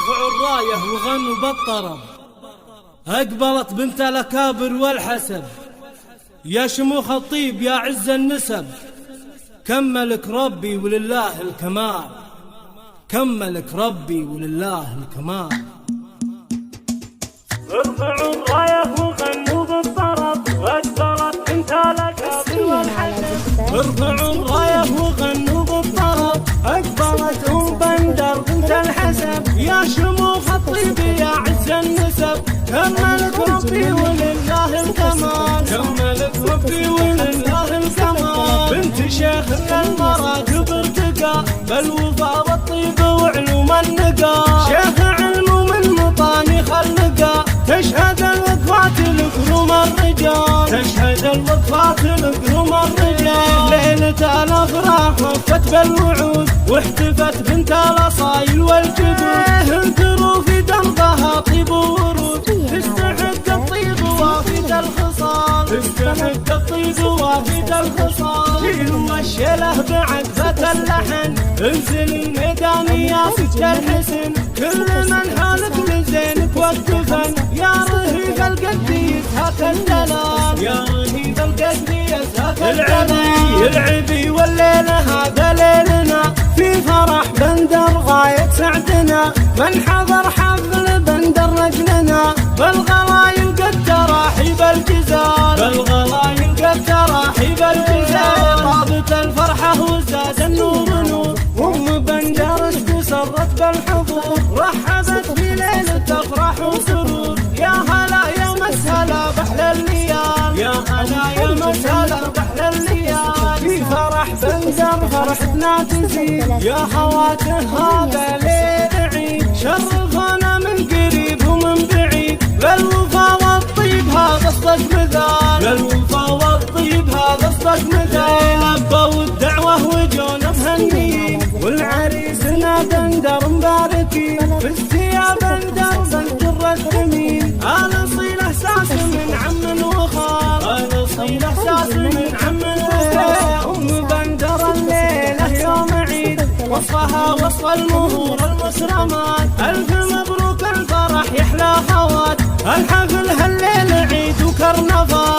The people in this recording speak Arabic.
ارفعوا الراية وغنوا بالطرب. اقبلت بنت الاكابر والحسب، يا شموخ الطيب يا عز النسب، كملك ربي ولله الكمال، كملك ربي ولله الكمال. ارفعوا الراية وغنوا بالطرب، واقبلت بنت الاكابر والحسب. ارفعوا الراية وغنوا بالطرب، اقبلت بندر بنت الحسب، يا شموخ الطيب يا عز النسب، كملك ربي ولله الكمال، كملك ربي ولله الكمال. بنت شيخ المراكب ارتقى، بالوفا والطيب وعلوم النقا، شيخ علم من مطاني خلقا، تشهد الوقفات لكرم الرجال، تشهد الوقفات لكرم الرجال. ليلة الافراح وفت بالوعود، واحتفت بنت الاصايل والجدود، انثروا في دربها طيب وورود، تستحق الطيب وافد الخصال، تستحق الطيب وافد الخصال. شيلوا الشيله بعقبة اللحن، انزل الميدان يا سجل الحسن، كل من حالك لزينك والدفن، يا رهيب القد يزهق الدلال، يا رهيب القد يزهق الدلال. العبي والليلة هذا ليلنا، في فرح بندر غاية سعدنا، من حضر حفل بندر نجلنا، بالغلايل قد تراحب الجزال، بالغلايل قد تراحب الجزال. طابت الفرحة وزاد النور نور، بندر استسرت بالحضور، رحبت في ليلة افراح وسرور، يا هلا يا مسهلا بحلى الليال، يا هلا يا مسهلا بحلى الليال. في فرح بندر فرحتنا تزيد، يا خواته هذا ليل عيد، شرفنا من قريب ومن بعيد، بالوفا والطيب هذا صدق مثال، بالوفا والطيب هذا صدق مثال. لبوا الدعوة وجونا مهنيين، والعريسنا بندر مباركين، في الثياب بندر بندر الثمين، اصيل احساس من عم وخال، اصيل احساس من عم وخال. بندر الليله يوم عيد، وصفها وصف المهور المسرمات، الف مبروك الفرح يحلى خوات، الحفل هالليل عيد وكرنفال.